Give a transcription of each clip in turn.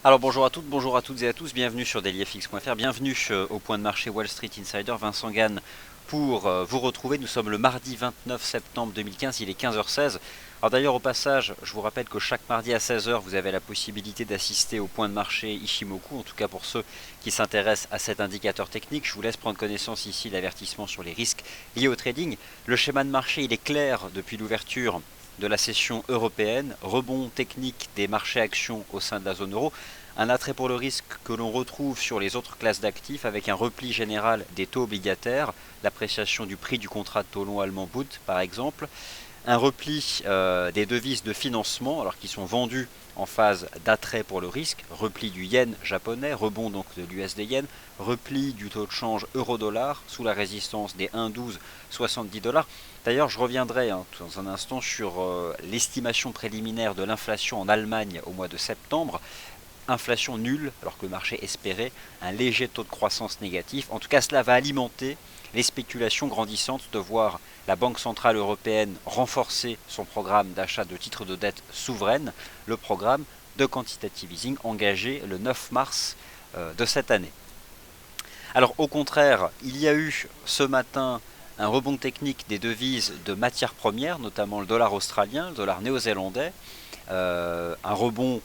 Alors bonjour à toutes et à tous, bienvenue sur dailyfx.fr, bienvenue au point de marché Wall Street Insider, Vincent Gann pour vous retrouver. Nous sommes le mardi 29 septembre 2015, il est 15h16. Alors d'ailleurs au passage, je vous rappelle que chaque mardi à 16h, vous avez la possibilité d'assister au point de marché Ishimoku, en tout cas pour ceux qui s'intéressent à cet indicateur technique. Je vous laisse prendre connaissance ici de l'avertissement sur les risques liés au trading. Le schéma de marché, il est clair depuis l'ouverture de la session européenne, rebond technique des marchés actions au sein de la zone euro, un attrait pour le risque que l'on retrouve sur les autres classes d'actifs avec un repli général des taux obligataires, l'appréciation du prix du contrat de taux long allemand Bund par exemple, un repli des devises de financement alors qui sont vendues en phase d'attrait pour le risque, repli du yen japonais, rebond donc de l'USD yen, repli du taux de change euro-dollar sous la résistance des 1,1270 dollars. D'ailleurs, je reviendrai dans un instant sur l'estimation préliminaire de l'inflation en Allemagne au mois de septembre. Inflation nulle, alors que le marché espérait un léger taux de croissance négatif. En tout cas, cela va alimenter les spéculations grandissantes de voir la Banque Centrale Européenne renforcer son programme d'achat de titres de dette souveraine, le programme de quantitative easing engagé le 9 mars de cette année. Alors au contraire, il y a eu ce matin un rebond technique des devises de matières premières, notamment le dollar australien, le dollar néo-zélandais, un rebond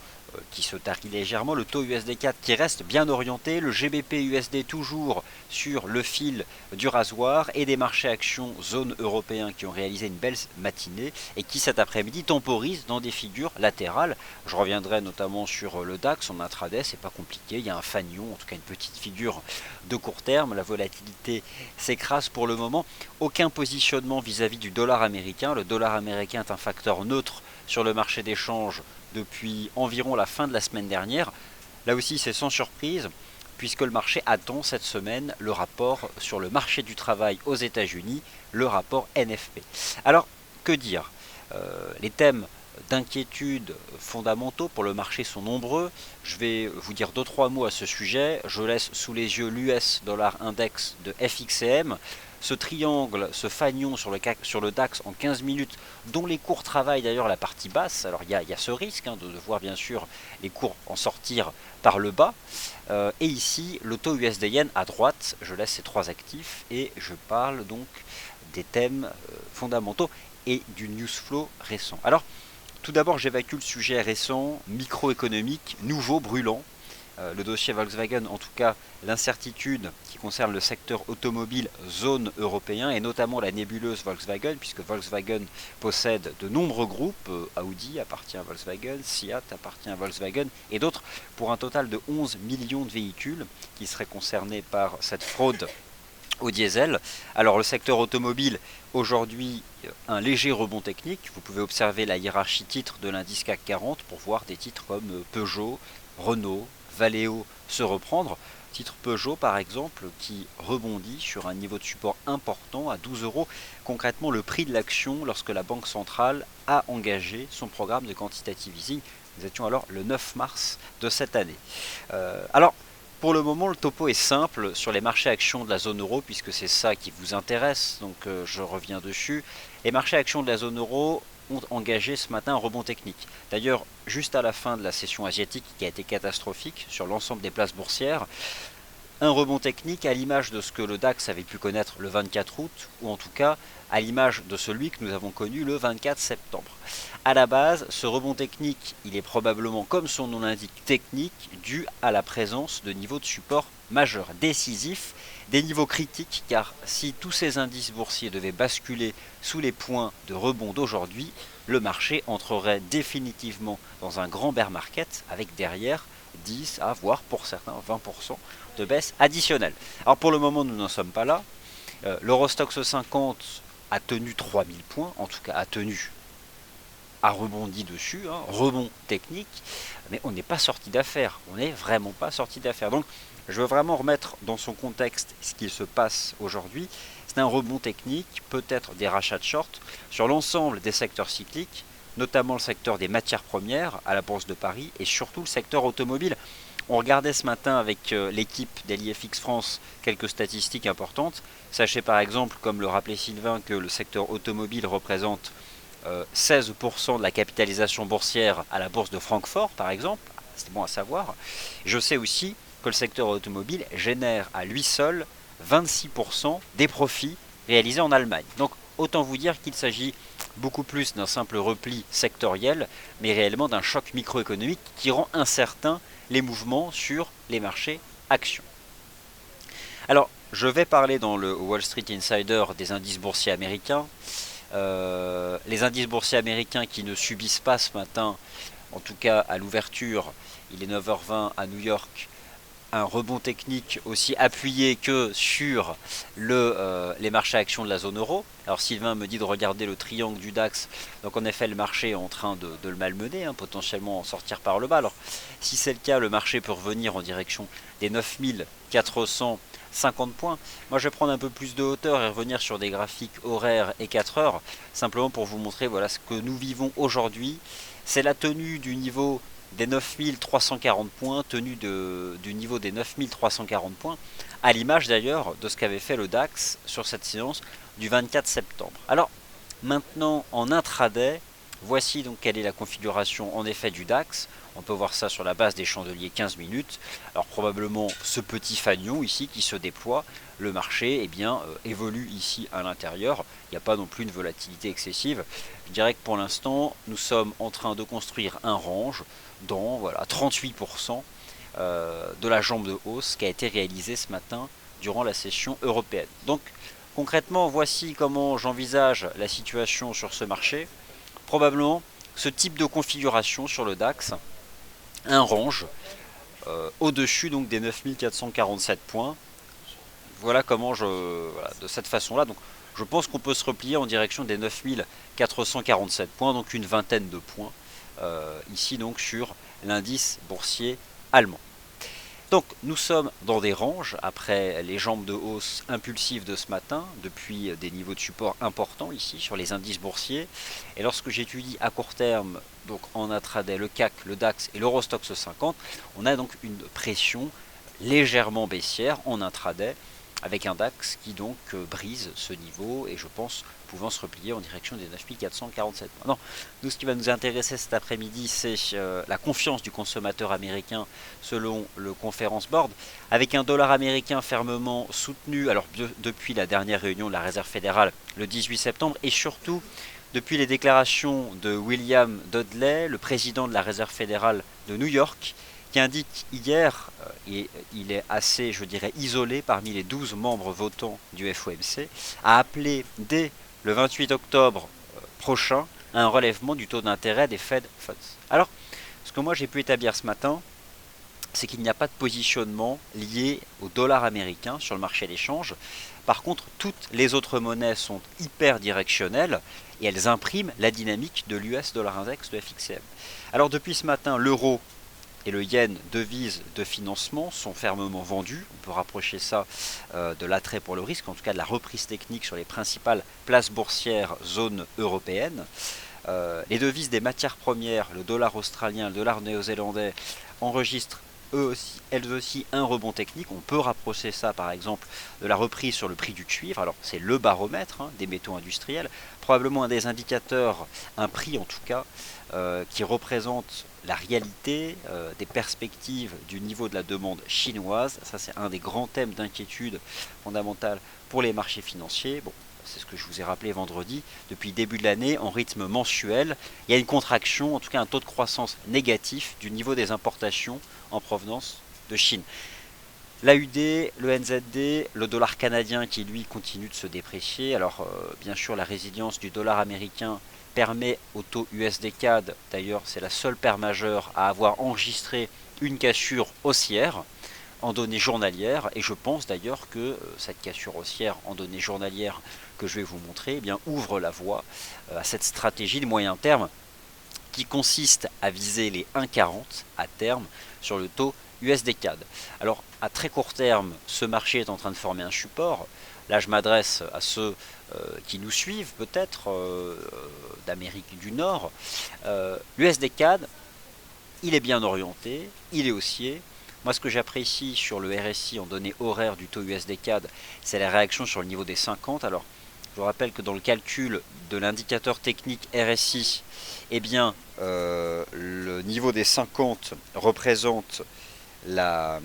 qui se tarit légèrement, le taux USD4 qui reste bien orienté, le GBP USD toujours sur le fil du rasoir et des marchés actions zone européen qui ont réalisé une belle matinée et qui cet après-midi temporisent dans des figures latérales. Je reviendrai notamment sur le DAX en intraday, c'est pas compliqué, il y a un fanion, en tout cas une petite figure de court terme, la volatilité s'écrase pour le moment, aucun positionnement vis-à-vis du dollar américain, le dollar américain est un facteur neutre sur le marché des changes depuis environ la fin de la semaine dernière. Là aussi, c'est sans surprise, puisque le marché attend cette semaine le rapport sur le marché du travail aux États-Unis, le rapport NFP. Alors, que dire Les thèmes d'inquiétude fondamentaux pour le marché sont nombreux. Je vais vous dire 2-3 mots à ce sujet. Je laisse sous les yeux l'US Dollar Index de FXCM. Ce triangle, ce fanion sur le DAX en 15 minutes, dont les cours travaillent d'ailleurs la partie basse. Alors il y a ce risque de voir bien sûr les cours en sortir par le bas. Et ici, le taux USD Yen à droite, je laisse ces trois actifs et je parle donc des thèmes fondamentaux et du news flow récent. Alors, tout d'abord, j'évacue le sujet récent, microéconomique, nouveau, brûlant. Le dossier Volkswagen, en tout cas l'incertitude qui concerne le secteur automobile zone européen et notamment la nébuleuse Volkswagen, puisque Volkswagen possède de nombreux groupes, Audi appartient à Volkswagen, Seat appartient à Volkswagen et d'autres, pour un total de 11 millions de véhicules qui seraient concernés par cette fraude au diesel. Alors le secteur automobile, aujourd'hui, un léger rebond technique. Vous pouvez observer la hiérarchie titres de l'indice CAC 40 pour voir des titres comme Peugeot, Renault, Valeo se reprendre. Titre Peugeot par exemple qui rebondit sur un niveau de support important à 12 euros. Concrètement le prix de l'action lorsque la Banque centrale a engagé son programme de quantitative easing. Nous étions alors le 9 mars de cette année. Alors pour le moment, le topo est simple sur les marchés actions de la zone euro, puisque c'est ça qui vous intéresse, donc je reviens dessus. Les marchés actions de la zone euro ont engagé ce matin un rebond technique. D'ailleurs, juste à la fin de la session asiatique, qui a été catastrophique sur l'ensemble des places boursières, un rebond technique à l'image de ce que le DAX avait pu connaître le 24 août, ou en tout cas à l'image de celui que nous avons connu le 24 septembre. À la base, ce rebond technique, il est probablement, comme son nom l'indique, technique, dû à la présence de niveaux de support majeurs, décisifs, des niveaux critiques, car si tous ces indices boursiers devaient basculer sous les points de rebond d'aujourd'hui, le marché entrerait définitivement dans un grand bear market, avec derrière 10 à voire pour certains 20% de baisse additionnelle. Alors pour le moment, nous n'en sommes pas là. L'Eurostoxx 50 a tenu 3000 points, en tout cas a rebondi dessus, rebond technique, mais on n'est pas sorti d'affaires, on n'est vraiment pas sorti d'affaires. Donc je veux vraiment remettre dans son contexte ce qui se passe aujourd'hui. C'est un rebond technique, peut-être des rachats de short sur l'ensemble des secteurs cycliques, notamment le secteur des matières premières à la Bourse de Paris et surtout le secteur automobile. On regardait ce matin avec l'équipe d'LIFX France quelques statistiques importantes. Sachez par exemple, comme le rappelait Sylvain, que le secteur automobile représente 16% de la capitalisation boursière à la bourse de Francfort par exemple, c'est bon à savoir. Je sais aussi que le secteur automobile génère à lui seul 26% des profits réalisés en Allemagne. Donc autant vous dire qu'il s'agit beaucoup plus d'un simple repli sectoriel, mais réellement d'un choc microéconomique qui rend incertain les mouvements sur les marchés actions. Alors, je vais parler dans le Wall Street Insider des indices boursiers américains. Les indices boursiers américains qui ne subissent pas ce matin, en tout cas à l'ouverture, il est 9h20 à New York, un rebond technique aussi appuyé que sur les marchés actions de la zone euro. Alors Sylvain me dit de regarder le triangle du DAX, donc en effet le marché est en train de le malmener, potentiellement en sortir par le bas. Alors si c'est le cas, le marché peut revenir en direction des 9450 points. Moi je vais prendre un peu plus de hauteur et revenir sur des graphiques horaires et 4 heures, simplement pour vous montrer voilà ce que nous vivons aujourd'hui. C'est la tenue du niveau des 9340 points, tenue du niveau des 9340 points, à l'image d'ailleurs de ce qu'avait fait le DAX sur cette séance du 24 septembre. Alors maintenant en intraday, voici donc quelle est la configuration en effet du DAX. On peut voir ça sur la base des chandeliers 15 minutes. Alors probablement ce petit fanion ici qui se déploie, le marché évolue ici à l'intérieur. Il n'y a pas non plus une volatilité excessive. Je dirais que pour l'instant, nous sommes en train de construire un range dans 38% de la jambe de hausse qui a été réalisée ce matin durant la session européenne. Donc concrètement, voici comment j'envisage la situation sur ce marché. Probablement ce type de configuration sur le DAX, un range au-dessus donc des 9447 points. Voilà comment de cette façon-là. Donc je pense qu'on peut se replier en direction des 9447 points, donc une vingtaine de points ici donc sur l'indice boursier allemand. Donc nous sommes dans des ranges après les jambes de hausse impulsives de ce matin, depuis des niveaux de support importants ici sur les indices boursiers. Et lorsque j'étudie à court terme, donc en intraday, le CAC, le DAX et l'Eurostoxx 50, on a donc une pression légèrement baissière en intraday, avec un DAX qui donc brise ce niveau et je pense pouvant se replier en direction des 9447 points. Non, nous ce qui va nous intéresser cet après-midi, c'est la confiance du consommateur américain selon le Conference Board, avec un dollar américain fermement soutenu alors depuis la dernière réunion de la Réserve fédérale le 18 septembre et surtout depuis les déclarations de William Dudley, le président de la Réserve fédérale de New York, qui indique hier, et il est assez, je dirais, isolé parmi les 12 membres votants du FOMC, a appelé dès le 28 octobre prochain à un relèvement du taux d'intérêt des Fed Funds. Alors, ce que moi j'ai pu établir ce matin, c'est qu'il n'y a pas de positionnement lié au dollar américain sur le marché d'échange. Par contre, toutes les autres monnaies sont hyper directionnelles et elles impriment la dynamique de l'US Dollar Index de FXCM. Alors depuis ce matin, l'euro et le yen, devise de financement, sont fermement vendus. On peut rapprocher ça de l'attrait pour le risque, en tout cas de la reprise technique sur les principales places boursières zone européenne. Les devises des matières premières, le dollar australien, le dollar néo-zélandais, enregistrent elles aussi un rebond technique. On peut rapprocher ça par exemple de la reprise sur le prix du cuivre. Alors c'est le baromètre des métaux industriels, probablement un des indicateurs, un prix en tout cas, qui représente la réalité des perspectives du niveau de la demande chinoise. Ça c'est un des grands thèmes d'inquiétude fondamentale pour les marchés financiers. Bon, c'est ce que je vous ai rappelé vendredi, depuis le début de l'année, en rythme mensuel, il y a une contraction, en tout cas un taux de croissance négatif du niveau des importations en provenance de Chine. L'AUD, le NZD, le dollar canadien qui lui continue de se déprécier. Alors bien sûr la résilience du dollar américain permet au taux USD CAD, d'ailleurs c'est la seule paire majeure à avoir enregistré une cassure haussière en données journalières, et je pense d'ailleurs que cette cassure haussière en données journalières que je vais vous montrer ouvre la voie à cette stratégie de moyen terme qui consiste à viser les 1,40 à terme sur le taux USD CAD. Alors à très court terme, ce marché est en train de former un support. Là je m'adresse à ceux qui nous suivent peut-être d'Amérique du Nord. L'USD CAD, il est bien orienté, il est haussier. Moi, ce que j'apprécie sur le RSI en données horaires du taux USD CAD, c'est la réaction sur le niveau des 50. Alors, Je vous rappelle que dans le calcul de l'indicateur technique RSI, eh bien, le niveau des 50 représente le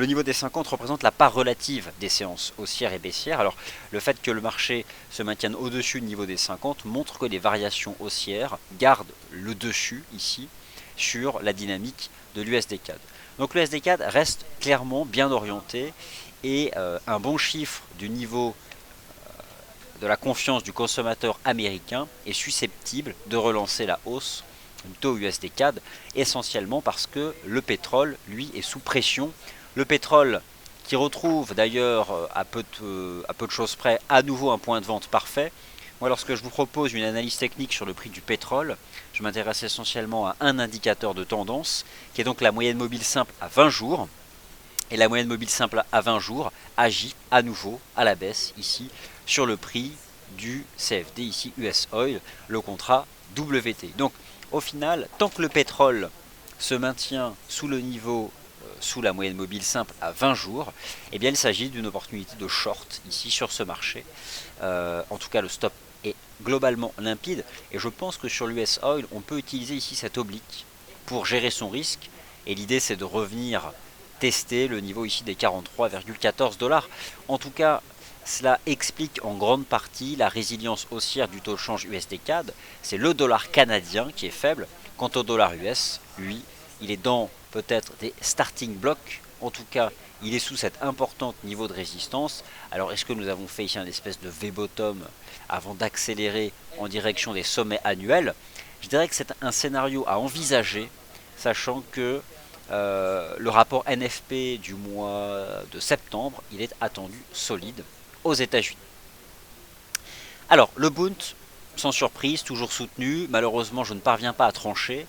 niveau des 50 représente la part relative des séances haussières et baissières. Alors, le fait que le marché se maintienne au-dessus du niveau des 50 montre que les variations haussières gardent le dessus, ici, sur la dynamique de l'USD-CAD. Donc l'USD-CAD reste clairement bien orienté et un bon chiffre du niveau de la confiance du consommateur américain est susceptible de relancer la hausse du taux USD-CAD, essentiellement parce que le pétrole, lui, est sous pression. Le pétrole qui retrouve d'ailleurs à peu de choses près à nouveau un point de vente parfait. Moi, lorsque je vous propose une analyse technique sur le prix du pétrole, je m'intéresse essentiellement à un indicateur de tendance, qui est donc la moyenne mobile simple à 20 jours. Et la moyenne mobile simple à 20 jours agit à nouveau à la baisse, ici, sur le prix du CFD, ici US Oil, le contrat WT. Donc, au final, tant que le pétrole se maintient sous le niveau, sous la moyenne mobile simple à 20 jours, eh bien, il s'agit d'une opportunité de short ici sur ce marché. En tout cas, le stop est globalement limpide. Et je pense que sur l'US Oil, on peut utiliser ici cette oblique pour gérer son risque. Et l'idée, c'est de revenir tester le niveau ici des 43,14 $. En tout cas, cela explique en grande partie la résilience haussière du taux de change USD-CAD. C'est le dollar canadien qui est faible. Quant au dollar US, lui, il est dans peut-être des starting blocks. En tout cas, il est sous cet important niveau de résistance. Alors, est-ce que nous avons fait ici un espèce de V-bottom avant d'accélérer en direction des sommets annuels? Je dirais que c'est un scénario à envisager, sachant que le rapport NFP du mois de septembre, il est attendu solide aux États-Unis. Alors, le Bund, sans surprise, toujours soutenu. Malheureusement, je ne parviens pas à trancher.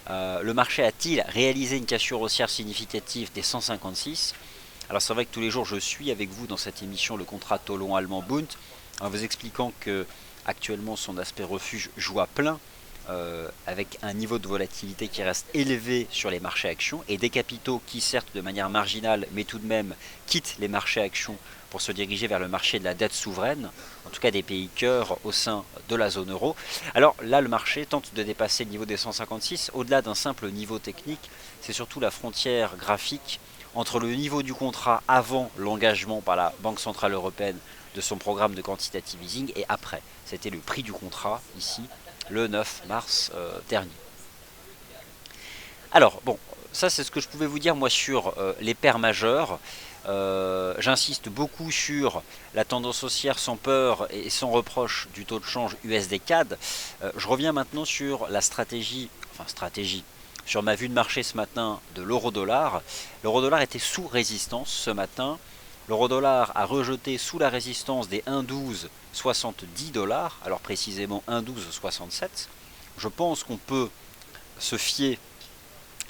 Le marché a-t-il réalisé une cassure haussière significative des 156? Alors, c'est vrai que tous les jours, je suis avec vous dans cette émission le contrat taux long allemand Bund, en vous expliquant que actuellement son aspect refuge joue à plein. Avec un niveau de volatilité qui reste élevé sur les marchés actions et des capitaux qui, certes de manière marginale, mais tout de même quittent les marchés actions pour se diriger vers le marché de la dette souveraine, en tout cas des pays cœurs au sein de la zone euro. Alors là, le marché tente de dépasser le niveau des 156. Au-delà d'un simple niveau technique, c'est surtout la frontière graphique entre le niveau du contrat avant l'engagement par la Banque Centrale Européenne de son programme de quantitative easing et après. C'était le prix du contrat, ici, le 9 mars dernier. Alors, bon, ça c'est ce que je pouvais vous dire moi sur les paires majeures. J'insiste beaucoup sur la tendance haussière sans peur et sans reproche du taux de change USD-CAD. Je reviens maintenant sur la stratégie, sur ma vue de marché ce matin de l'euro-dollar. L'euro-dollar était sous résistance ce matin. L'euro-dollar a rejeté sous la résistance des 1,1270 $, alors précisément 1,1267. Je pense qu'on peut se fier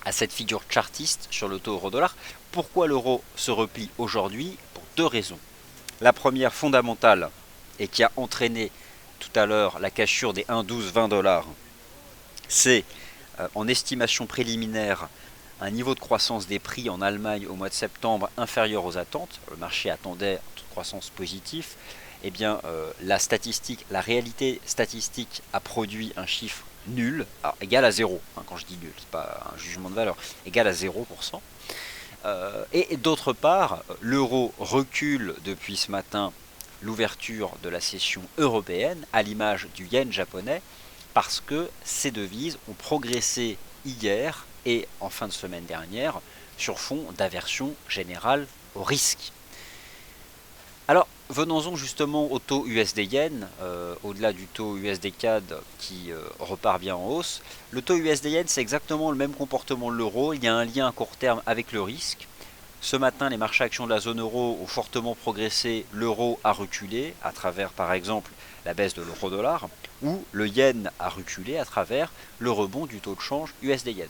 à cette figure chartiste sur le taux euro-dollar. Pourquoi l'euro se replie aujourd'hui? Pour deux raisons. La première fondamentale, et qui a entraîné tout à l'heure la cassure des 1,1220 $, c'est en estimation préliminaire un niveau de croissance des prix en Allemagne au mois de septembre inférieur aux attentes. Le marché attendait un taux de croissance positif. Eh bien, la réalité statistique a produit un chiffre nul, alors égal à 0. Quand je dis nul, ce n'est pas un jugement de valeur, égal à 0%. Et d'autre part, l'euro recule depuis ce matin l'ouverture de la session européenne, à l'image du yen japonais, parce que ces devises ont progressé hier et en fin de semaine dernière sur fond d'aversion générale au risque. Alors venons-en justement au taux USD-Yen, au-delà du taux USD-CAD qui repart bien en hausse. Le taux USD-Yen, c'est exactement le même comportement de l'euro, il y a un lien à court terme avec le risque. Ce matin, les marchés actions de la zone euro ont fortement progressé, l'euro a reculé à travers par exemple la baisse de l'euro-dollar, ou le yen a reculé à travers le rebond du taux de change USD-Yen.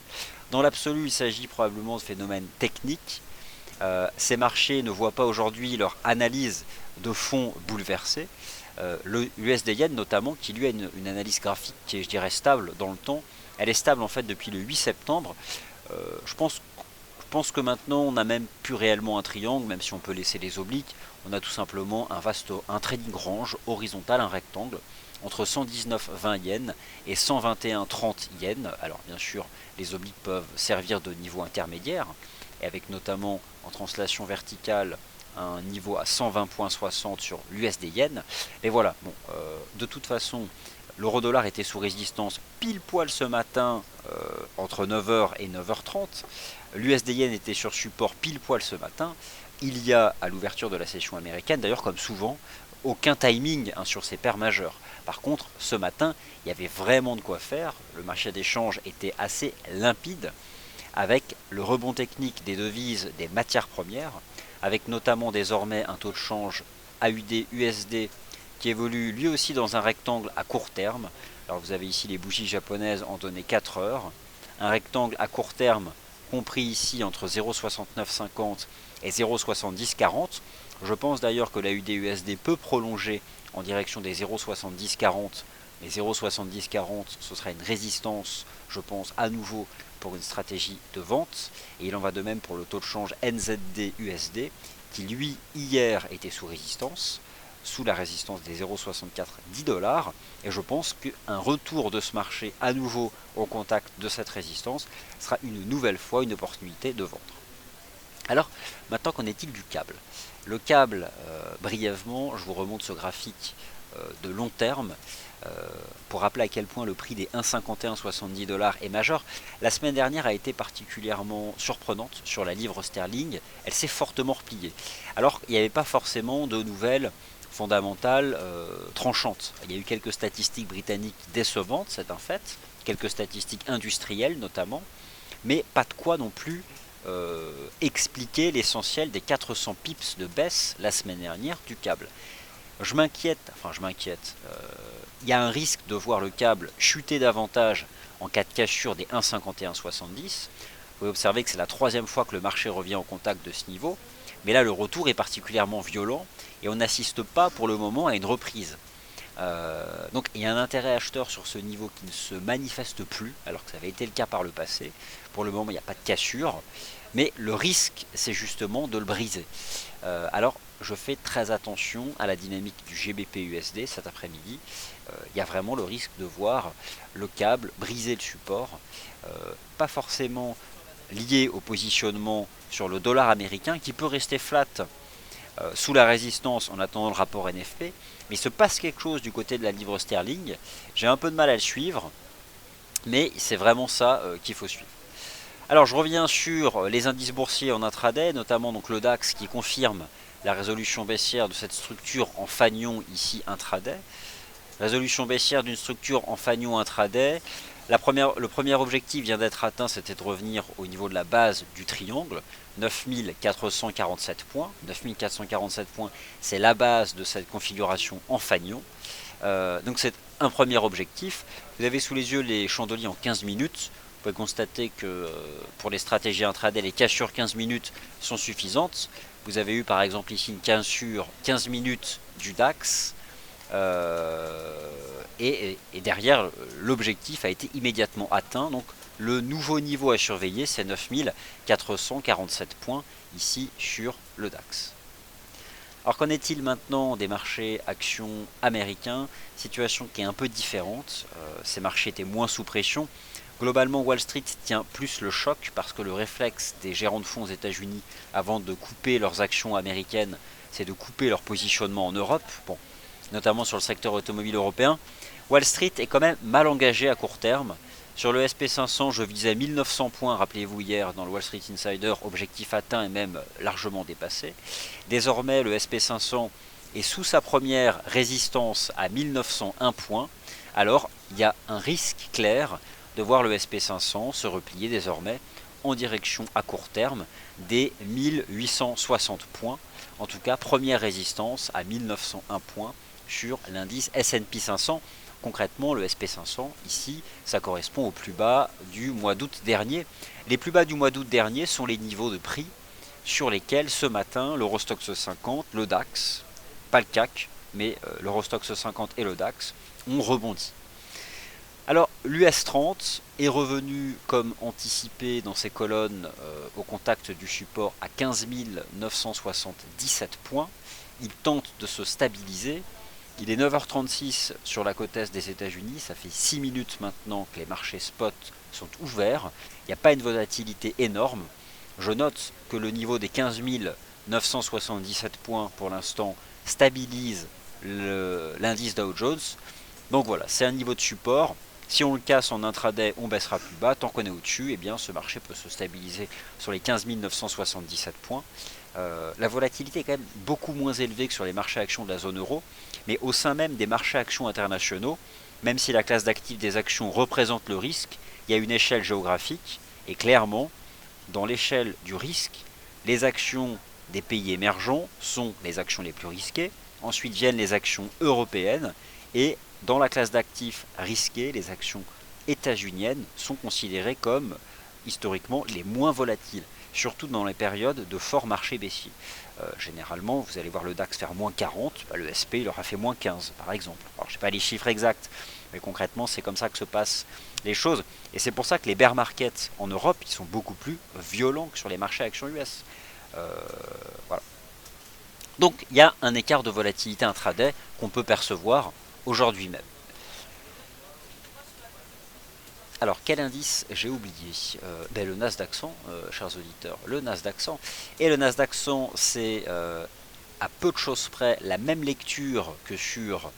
Dans l'absolu, il s'agit probablement de phénomènes techniques. Ces marchés ne voient pas aujourd'hui leur analyse de fond bouleversée. Le USD-Yen notamment, qui lui a une analyse graphique qui est, je dirais, stable dans le temps. Elle est stable en fait depuis le 8 septembre. Je pense que maintenant on n'a même plus réellement un triangle, même si on peut laisser les obliques. On a tout simplement un trading range horizontal, un rectangle, entre 119,20 yens et 121,30 yens. Alors bien sûr, les obliques peuvent servir de niveau intermédiaire, et avec notamment en translation verticale un niveau à 120,60 sur l'USD yen. Et voilà, bon, de toute façon, l'euro-dollar était sous résistance pile poil ce matin entre 9h et 9h30. L'USD yen était sur support pile poil ce matin. Il y a à l'ouverture de la session américaine, d'ailleurs comme souvent, aucun timing sur ces paires majeures. Par contre, ce matin, il y avait vraiment de quoi faire. Le marché d'échange était assez limpide, avec le rebond technique des devises des matières premières, avec notamment désormais un taux de change AUD-USD qui évolue lui aussi dans un rectangle à court terme. Alors vous avez ici les bougies japonaises en données 4 heures. Un rectangle à court terme compris ici entre 0,6950 et 0,7040. Je pense d'ailleurs que la UD-USD peut prolonger en direction des 0,7040. Mais 0,7040, ce sera une résistance, je pense, à nouveau pour une stratégie de vente. Et il en va de même pour le taux de change NZD-USD, qui lui, hier, était sous résistance, sous la résistance des 0,64 $. Et je pense qu'un retour de ce marché à nouveau au contact de cette résistance sera une nouvelle fois une opportunité de vendre. Alors, maintenant qu'en est-il du câble? Le câble, brièvement, je vous remonte ce graphique de long terme pour rappeler à quel point le prix des 1,5170 $ est majeur. La semaine dernière a été particulièrement surprenante sur la livre sterling. Elle s'est fortement repliée. Alors, il n'y avait pas forcément de nouvelles fondamentales tranchantes. Il y a eu quelques statistiques britanniques décevantes, c'est un fait. Quelques statistiques industrielles notamment. Mais pas de quoi non plus expliquer l'essentiel des 400 pips de baisse la semaine dernière du câble. Je m'inquiète, il y a un risque de voir le câble chuter davantage en cas de cassure des 1,5170. Vous pouvez observer que c'est la troisième fois que le marché revient au contact de ce niveau, mais là le retour est particulièrement violent et on n'assiste pas pour le moment à une reprise. Donc il y a un intérêt acheteur sur ce niveau qui ne se manifeste plus, alors que ça avait été le cas par le passé. Pour le moment, il n'y a pas de cassure, mais le risque, c'est justement de le briser. Alors, je fais très attention à la dynamique du GBP-USD cet après-midi. Il y a vraiment le risque de voir le câble briser le support, pas forcément lié au positionnement sur le dollar américain, qui peut rester flat sous la résistance en attendant le rapport NFP, mais il se passe quelque chose du côté de la livre sterling. J'ai un peu de mal à le suivre, mais c'est vraiment ça qu'il faut suivre. Alors je reviens sur les indices boursiers en intraday, notamment donc le DAX qui confirme la résolution baissière de cette structure en fanion ici intraday. Résolution baissière d'une structure en fanion intraday. Le premier objectif vient d'être atteint, c'était de revenir au niveau de la base du triangle, 9447 points. 9447 points, c'est la base de cette configuration en fanion. Donc c'est un premier objectif. Vous avez sous les yeux les chandeliers en 15 minutes. Vous pouvez constater que pour les stratégies intraday, les cassures 15 minutes sont suffisantes. Vous avez eu par exemple ici une cassure 15 minutes du DAX. Et derrière, l'objectif a été immédiatement atteint. Donc le nouveau niveau à surveiller, c'est 9447 points ici sur le DAX. Alors qu'en est-il maintenant des marchés actions américains? Situation qui est un peu différente. Ces marchés étaient moins sous pression. Globalement, Wall Street tient plus le choc parce que le réflexe des gérants de fonds aux États-Unis avant de couper leurs actions américaines, c'est de couper leur positionnement en Europe, bon, notamment sur le secteur automobile européen. Wall Street est quand même mal engagé à court terme. Sur le SP500, je visais 1900 points, rappelez-vous hier dans le Wall Street Insider, objectif atteint et même largement dépassé. Désormais, le SP500 est sous sa première résistance à 1901 points. Alors, il y a un risque clair de voir le SP500 se replier désormais en direction à court terme des 1860 points. En tout cas, première résistance à 1901 points sur l'indice S&P 500. Concrètement, le SP500, ici, ça correspond au plus bas du mois d'août dernier. Les plus bas du mois d'août dernier sont les niveaux de prix sur lesquels ce matin l'Eurostoxx 50, le DAX, pas le CAC, mais l'Eurostoxx 50 et le DAX ont rebondi. Alors, l'US 30 est revenu comme anticipé dans ses colonnes au contact du support à 15 977 points. Il tente de se stabiliser. Il est 9h36 sur la côte est des États-Unis. Ça fait 6 minutes maintenant que les marchés spot sont ouverts. Il n'y a pas une volatilité énorme. Je note que le niveau des 15 977 points pour l'instant stabilise l'indice Dow Jones. Donc voilà, c'est un niveau de support. Si on le casse en intraday, on baissera plus bas. Tant qu'on est au-dessus, eh bien, ce marché peut se stabiliser sur les 15 977 points. La volatilité est quand même beaucoup moins élevée que sur les marchés actions de la zone euro, mais au sein même des marchés actions internationaux, même si la classe d'actifs des actions représente le risque, il y a une échelle géographique, et clairement, dans l'échelle du risque, les actions des pays émergents sont les actions les plus risquées, ensuite viennent les actions européennes, et dans la classe d'actifs risqués, les actions états-uniennes sont considérées comme historiquement les moins volatiles, surtout dans les périodes de fort marché baissier. Généralement, vous allez voir le DAX faire moins 40, le SP il aura fait moins 15 par exemple. Alors je sais pas les chiffres exacts, mais concrètement c'est comme ça que se passent les choses. Et c'est pour ça que les bear markets en Europe, ils sont beaucoup plus violents que sur les marchés actions US. Voilà. Donc il y a un écart de volatilité intraday qu'on peut percevoir aujourd'hui même. Alors, quel indice j'ai oublié? Le Nasdaq 100, chers auditeurs. Le Nasdaq 100. Et le Nasdaq 100, c'est à peu de choses près la même lecture que sur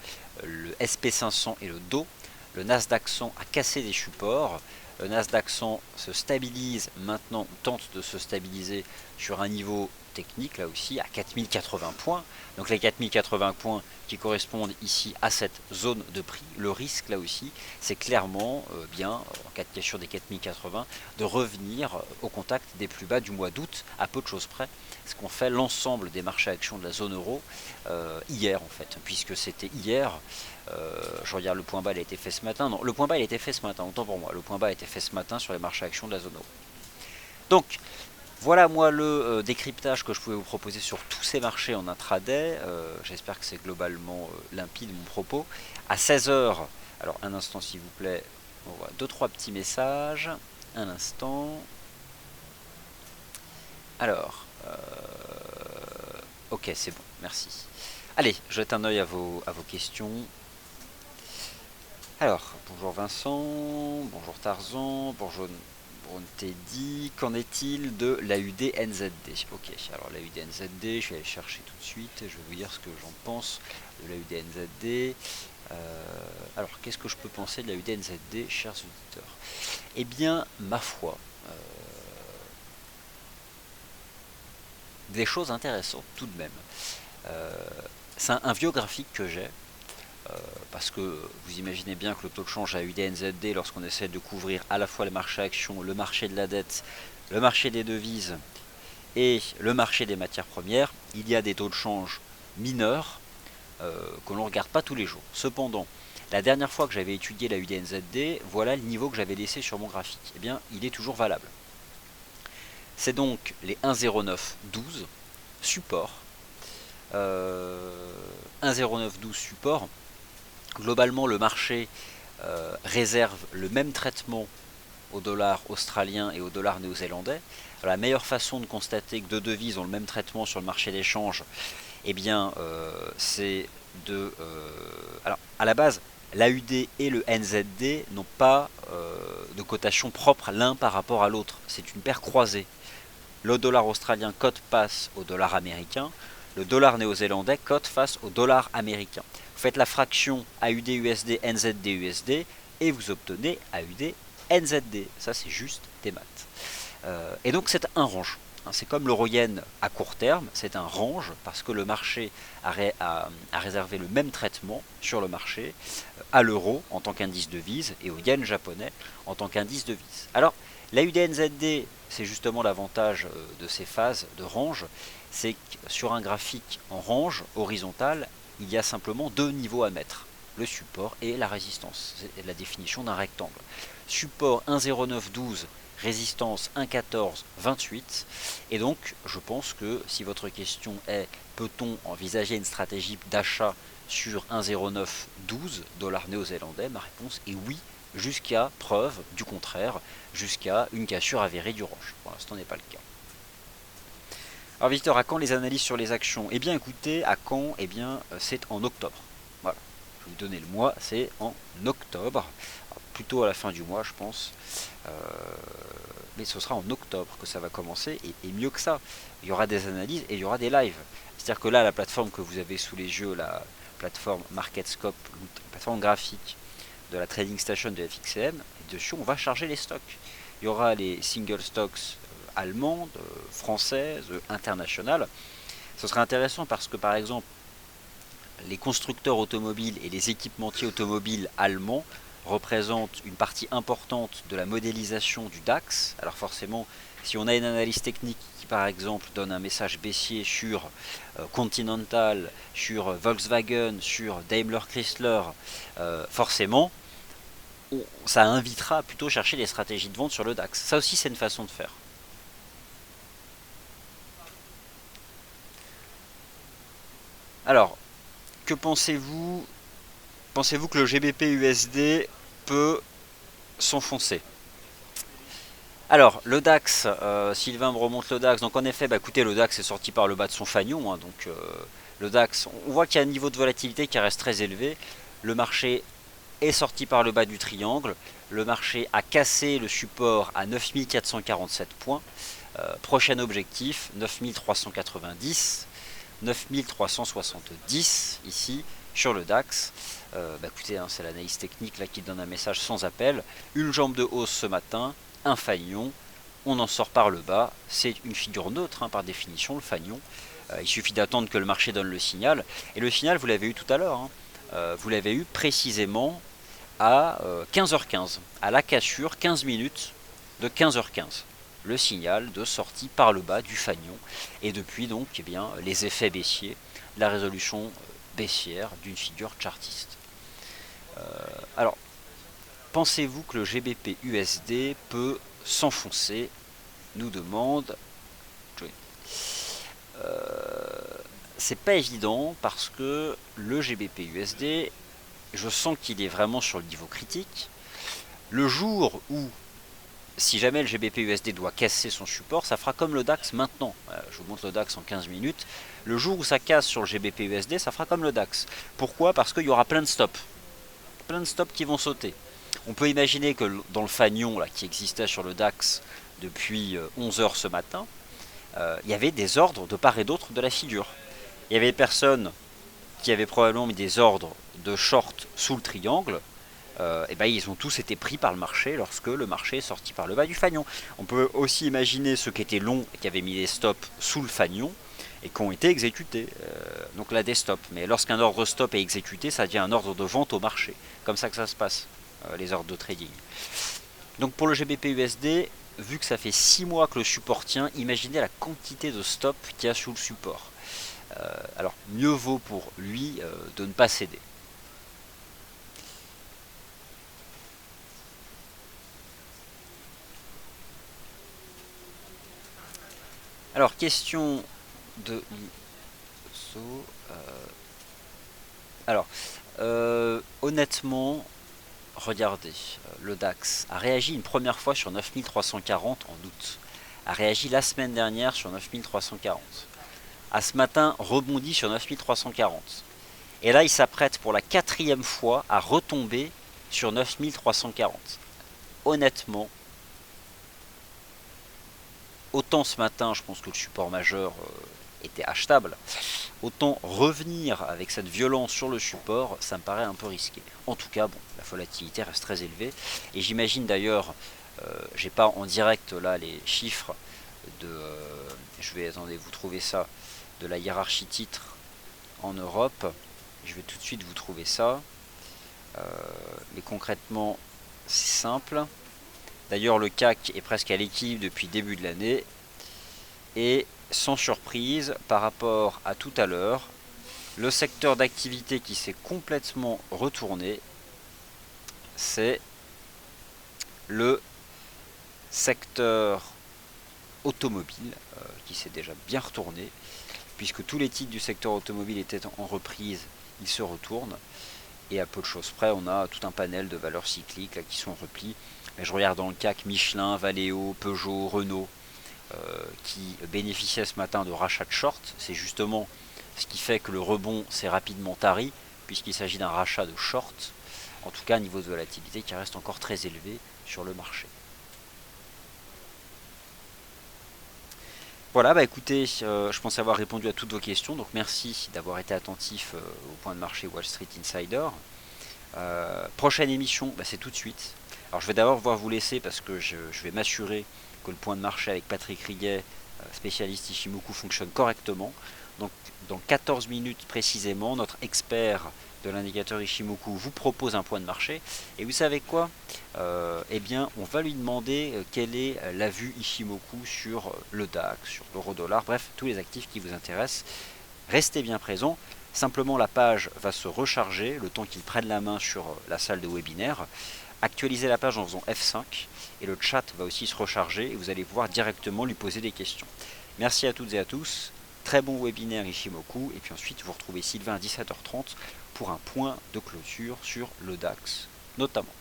le SP500 et le Dow. Le Nasdaq 100 a cassé des supports. Le Nasdaq 100 se stabilise maintenant, tente de se stabiliser sur un niveau technique là aussi à 4080 points. Donc les 4080 points qui correspondent ici à cette zone de prix. Le risque là aussi, c'est clairement bien, en cas de cassure des 4080, de revenir au contact des plus bas du mois d'août à peu de choses près. Ce qu'ont fait l'ensemble des marchés actions de la zone euro hier en fait, puisque c'était hier. Je regarde le point bas, il a été fait ce matin. Non, le point bas, il a été fait ce matin, autant pour moi. Le point bas a été fait ce matin sur les marchés actions de la zone euro. Donc, voilà moi le décryptage que je pouvais vous proposer sur tous ces marchés en intraday. J'espère que c'est globalement limpide mon propos. À 16h, alors un instant s'il vous plaît, on voit 2-3 petits messages. Un instant. Alors, ok, c'est bon, merci. Allez, je jette un œil à vos questions. Alors, bonjour Vincent, bonjour Tarzan, bonjour Teddy. Qu'en est-il de l'AUD NZD? Ok, alors l'AUD NZD, je vais aller chercher tout de suite, je vais vous dire ce que j'en pense de l'AUD NZD. Alors, qu'est-ce que je peux penser de l'AUD NZD, chers auditeurs? Eh bien, ma foi, des choses intéressantes tout de même. C'est un vieux graphique que j'ai. Parce que vous imaginez bien que le taux de change AUD-NZD, lorsqu'on essaie de couvrir à la fois le marché actions, le marché de la dette, le marché des devises et le marché des matières premières, il y a des taux de change mineurs que l'on ne regarde pas tous les jours. Cependant, la dernière fois que j'avais étudié la UDNZD, voilà le niveau que j'avais laissé sur mon graphique. Eh bien, il est toujours valable. C'est donc les 1,0912 support. 1,0912 support. Globalement, le marché réserve le même traitement au dollar australien et au dollar néo-zélandais. La meilleure façon de constater que deux devises ont le même traitement sur le marché d'échange, eh bien, c'est de... alors, à la base, l'AUD et le NZD n'ont pas de cotation propre l'un par rapport à l'autre. C'est une paire croisée. Le dollar australien cote passe au dollar américain. Le dollar néo-zélandais cote face au dollar américain. Vous faites la fraction AUD-USD, NZD-USD et vous obtenez AUD-NZD. Ça, c'est juste des maths. Et donc, c'est un range. C'est comme l'euro-yen à court terme, c'est un range parce que le marché a réservé le même traitement sur le marché à l'euro en tant qu'indice de devise et au yen japonais en tant qu'indice de devise. Alors, l'AUD-NZD, c'est justement l'avantage de ces phases de range, c'est que sur un graphique en range horizontal, il y a simplement deux niveaux à mettre, le support et la résistance. C'est la définition d'un rectangle. Support 1,0912, résistance 1,1428. Et donc, je pense que si votre question est peut-on envisager une stratégie d'achat sur 1,0912 dollars néo-zélandais, ma réponse est oui, jusqu'à preuve du contraire, jusqu'à une cassure avérée du roche. Pour l'instant, n'est pas le cas. Alors Victor, à quand les analyses sur les actions? Eh bien écoutez, à quand? Eh bien c'est en octobre. Voilà, je vais vous donner le mois, c'est en octobre. Alors, plutôt à la fin du mois, je pense. Euh, mais ce sera en octobre que ça va commencer, et mieux que ça, il y aura des analyses et il y aura des lives. C'est-à-dire que là, la plateforme que vous avez sous les yeux, la plateforme MarketScope, la plateforme graphique de la Trading Station de FXCM, et dessus on va charger les stocks. Il y aura les single stocks allemandes, françaises, internationales. Ce serait intéressant parce que par exemple, les constructeurs automobiles et les équipementiers automobiles allemands représentent une partie importante de la modélisation du DAX. Alors forcément, si on a une analyse technique qui par exemple donne un message baissier sur Continental, sur Volkswagen, sur Daimler Chrysler, forcément, ça invitera à plutôt chercher des stratégies de vente sur le DAX. Ça aussi, c'est une façon de faire. Alors, que pensez-vous? Pensez-vous que le GBP USD peut s'enfoncer? Alors, le DAX, Sylvain me remonte le DAX. Donc en effet, bah, écoutez, le DAX est sorti par le bas de son fanion, hein, donc le DAX, on voit qu'il y a un niveau de volatilité qui reste très élevé. Le marché est sorti par le bas du triangle. Le marché a cassé le support à 9447 points. Prochain objectif, 9390. 9370 ici sur le DAX. Bah écoutez, hein, c'est l'analyse technique là qui donne un message sans appel. Une jambe de hausse ce matin, un fanion, on en sort par le bas. C'est une figure neutre, hein, par définition, le fanion. Il suffit d'attendre que le marché donne le signal. Et le signal, vous l'avez eu tout à l'heure. Hein. Vous l'avez eu précisément à 15h15, à la cassure 15 minutes de 15h15. Le signal de sortie par le bas du fanion, et depuis donc eh bien, les effets baissiers, la résolution baissière d'une figure chartiste. Alors, pensez-vous que le GBP USD peut s'enfoncer, nous demande Joey. C'est pas évident parce que le GBP USD, je sens qu'il est vraiment sur le niveau critique. Le jour où, si jamais le GBP USD doit casser son support, ça fera comme le DAX maintenant. Je vous montre le DAX en 15 minutes. Le jour où ça casse sur le GBP USD, ça fera comme le DAX. Pourquoi? Parce qu'il y aura plein de stops. Plein de stops qui vont sauter. On peut imaginer que dans le fanion là, qui existait sur le DAX depuis 11 heures ce matin, il y avait des ordres de part et d'autre de la figure. Il y avait des personnes qui avaient probablement mis des ordres de short sous le triangle. Et ben ils ont tous été pris par le marché lorsque le marché est sorti par le bas du fanion. On peut aussi imaginer ceux qui étaient longs et qui avaient mis des stops sous le fanion et qui ont été exécutés. Donc là des stops. Mais lorsqu'un ordre stop est exécuté, ça devient un ordre de vente au marché. Comme ça que ça se passe, les ordres de trading. Donc pour le GBP USD, vu que ça fait 6 mois que le support tient, imaginez la quantité de stops qu'il y a sous le support. Alors mieux vaut pour lui de ne pas céder. Alors, question de l'ISO. Alors, honnêtement, regardez, le DAX a réagi une première fois sur 9340 en août. A réagi la semaine dernière sur 9340. A ce matin rebondi sur 9340. Et là, il s'apprête pour la 4e fois à retomber sur 9340. Honnêtement, autant ce matin, je pense que le support majeur était achetable, autant revenir avec cette violence sur le support, ça me paraît un peu risqué. En tout cas, bon, la volatilité reste très élevée. Et j'imagine d'ailleurs, j'ai pas en direct là les chiffres de, je vais, attendez, vous trouvez ça, de la hiérarchie titre en Europe. Je vais tout de suite vous trouver ça. Mais concrètement, c'est simple. D'ailleurs, le CAC est presque à l'équilibre depuis le début de l'année. Et sans surprise, par rapport à tout à l'heure, le secteur d'activité qui s'est complètement retourné, c'est le secteur automobile qui s'est déjà bien retourné, puisque tous les titres du secteur automobile étaient en reprise, ils se retournent. Et à peu de choses près, on a tout un panel de valeurs cycliques là, qui sont en repli. Mais je regarde dans le CAC Michelin, Valeo, Peugeot, Renault, qui bénéficiaient ce matin de rachats de short. C'est justement ce qui fait que le rebond s'est rapidement tari, puisqu'il s'agit d'un rachat de short. En tout cas, niveau de volatilité qui reste encore très élevé sur le marché. Voilà, bah écoutez, je pense avoir répondu à toutes vos questions, donc merci d'avoir été attentif au point de marché Wall Street Insider. Prochaine émission, bah, c'est tout de suite. Alors je vais d'abord vous laisser parce que je vais m'assurer que le point de marché avec Patrick Riguet, spécialiste Ichimoku, fonctionne correctement. Donc dans 14 minutes précisément, notre expert de l'indicateur Ichimoku vous propose un point de marché. Et vous savez quoi? Eh bien, on va lui demander quelle est la vue Ichimoku sur le DAX, sur l'euro-dollar, bref, tous les actifs qui vous intéressent. Restez bien présents. Simplement, la page va se recharger le temps qu'il prenne la main sur la salle de webinaire. Actualisez la page en faisant F5 et le chat va aussi se recharger et vous allez pouvoir directement lui poser des questions. Merci à toutes et à tous. Très bon webinaire Ichimoku. Et puis ensuite, vous retrouvez Sylvain à 17h30 pour un point de clôture sur le DAX notamment.